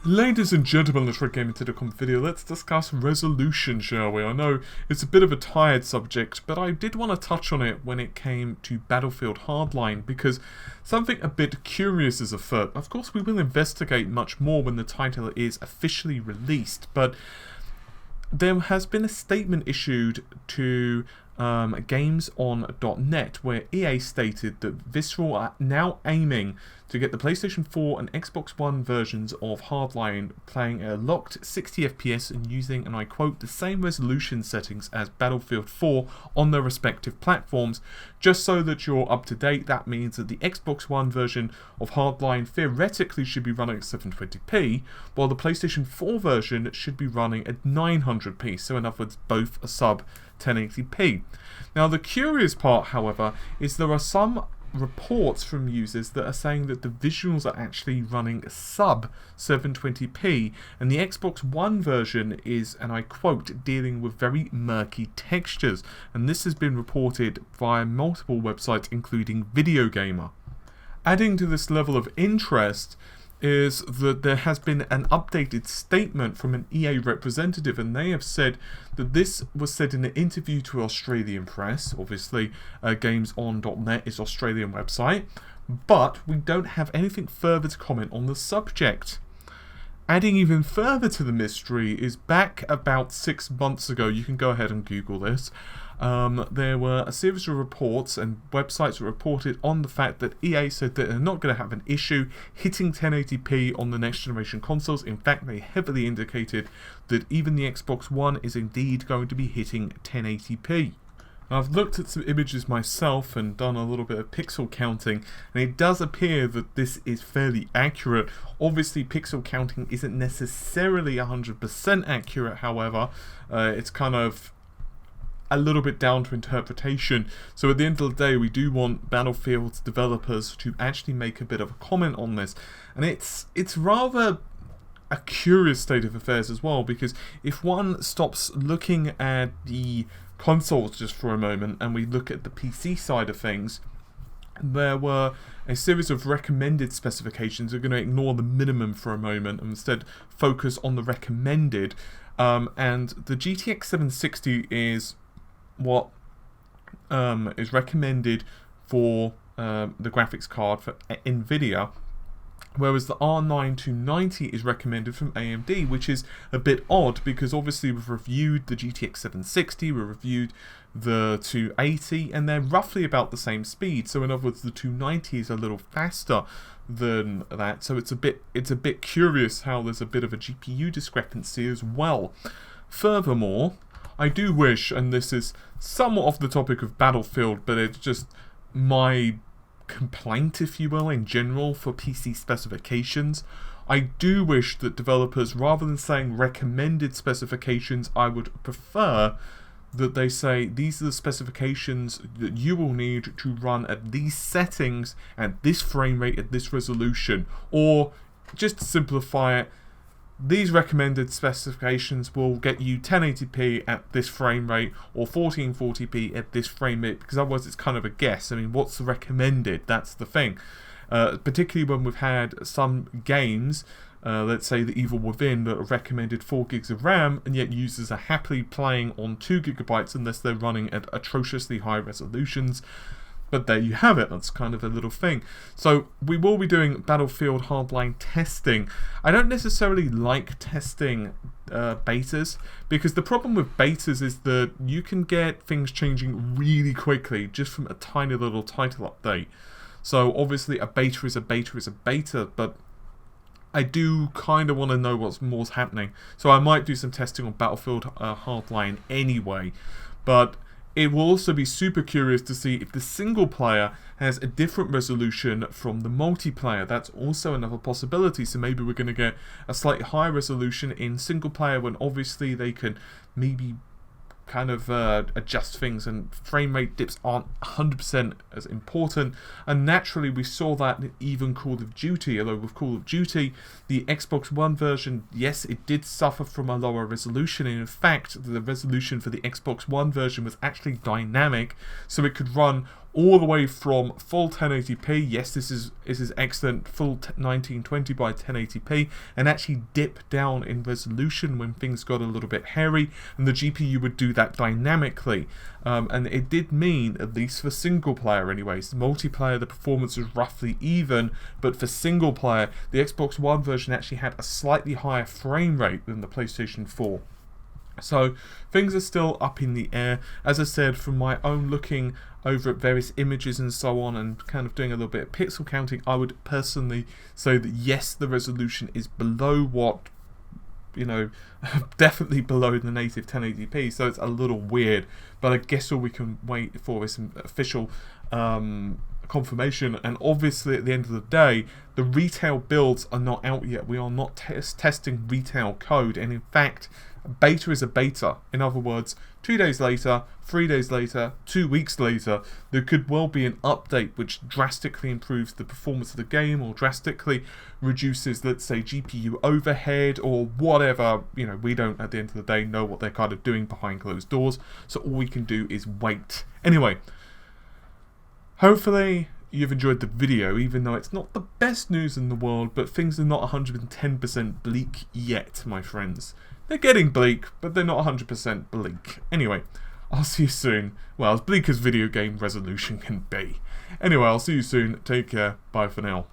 Ladies and gentlemen, let's Gaming to the video. Let's discuss resolution, shall we? I know it's a bit of a tired subject, but I did want to touch on it when it came to Battlefield Hardline, because something a bit curious is afoot. Of course, we will investigate much more when the title is officially released, but there has been a statement issued to GamesOn.net where EA stated that Visceral are now aiming to get the PlayStation 4 and Xbox One versions of Hardline playing at a locked 60 FPS and using, and I quote, the same resolution settings as Battlefield 4 on their respective platforms. Just so that you're up to date, that means that the Xbox One version of Hardline theoretically should be running at 720p, while the PlayStation 4 version should be running at 900p, so in other words, both a sub 1080p. Now the curious part, however, is there are some reports from users that are saying that the visuals are actually running sub 720p, and the Xbox One version is, and I quote, dealing with very murky textures, and this has been reported via multiple websites including Video Gamer. Adding to this level of interest is that there has been an updated statement from an EA representative, and they have said that this was said in an interview to Australian press. Obviously, GamesOn.net is Australian website, but we don't have anything further to comment on the subject. Adding even further to the mystery is back about 6 months ago, you can go ahead and Google this, there were a series of reports and websites that reported on the fact that EA said that they're not going to have an issue hitting 1080p on the next generation consoles. In fact, they heavily indicated that even the Xbox One is indeed going to be hitting 1080p. I've looked at some images myself and done a little bit of pixel counting, and it does appear that this is fairly accurate. Obviously, pixel counting isn't necessarily 100% accurate, however. It's kind of a little bit down to interpretation. So at the end of the day, we do want Battlefield developers to actually make a bit of a comment on this. And it's rather a curious state of affairs as well, because if one stops looking at the consoles just for a moment and we look at the PC side of things, there were a series of recommended specifications. We're going to ignore the minimum for a moment and instead focus on the recommended. And the GTX 760 is what is recommended for the graphics card for NVIDIA, whereas the R9 290 is recommended from AMD, which is a bit odd because obviously we've reviewed the GTX 760, we've reviewed the 280, and they're roughly about the same speed. So in other words, the 290 is a little faster than that. So it's a bit curious how there's a bit of a GPU discrepancy as well. Furthermore, I do wish, and this is somewhat off the topic of Battlefield, but it's just my complaint, if you will, in general for PC specifications. I do wish that developers, rather than saying recommended specifications, I would prefer that they say these are the specifications that you will need to run at these settings, at this frame rate, at this resolution, or just to simplify it, these recommended specifications will get you 1080p at this frame rate or 1440p at this frame rate, because otherwise it's kind of a guess. I mean, what's the recommended? That's the thing. Particularly when we've had some games, let's say The Evil Within, that are recommended 4 gigs of RAM, and yet users are happily playing on 2 gigabytes unless they're running at atrociously high resolutions. But there you have it, that's kind of a little thing. So we will be doing Battlefield Hardline testing. I don't necessarily like testing betas, because the problem with betas is that you can get things changing really quickly just from a tiny little title update. So obviously a beta is a beta is a beta, but I do kind of want to know what's more's happening. So I might do some testing on Battlefield Hardline anyway, but it will also be super curious to see if the single player has a different resolution from the multiplayer. That's also another possibility. So maybe we're going to get a slightly higher resolution in single player when obviously they can maybe kind of adjust things, and frame rate dips aren't 100% as important. And naturally we saw that in even Call of Duty, although with Call of Duty the Xbox One version, yes, it did suffer from a lower resolution, and in fact the resolution for the Xbox One version was actually dynamic, so it could run all the way from full 1080p, yes, this is excellent, full 1920 by 1080p, and actually dip down in resolution when things got a little bit hairy, and the GPU would do that dynamically. And it did mean, at least for single player anyways, multiplayer the performance was roughly even, but for single player, the Xbox One version actually had a slightly higher frame rate than the PlayStation 4. So things are still up in the air. As I said, from my own looking over at various images and so on, and kind of doing a little bit of pixel counting, I would personally say that yes, the resolution is below what, you know, definitely below the native 1080p, so it's a little weird, but I guess all we can wait for is some official confirmation. And obviously at the end of the day, the retail builds are not out yet. We are not testing retail code, and in fact, beta is a beta. In other words, 2 days later, 3 days later, 2 weeks later, there could well be an update which drastically improves the performance of the game, or drastically reduces, let's say, GPU overhead, or whatever. You know, we don't at the end of the day know what they're kind of doing behind closed doors, so all we can do is wait. Anyway, hopefully you've enjoyed the video, even though it's not the best news in the world, but things are not 110% bleak yet, my friends. They're getting bleak, but they're not 100% bleak. Anyway, I'll see you soon. Well, as bleak as video game resolution can be. Anyway, I'll see you soon. Take care. Bye for now.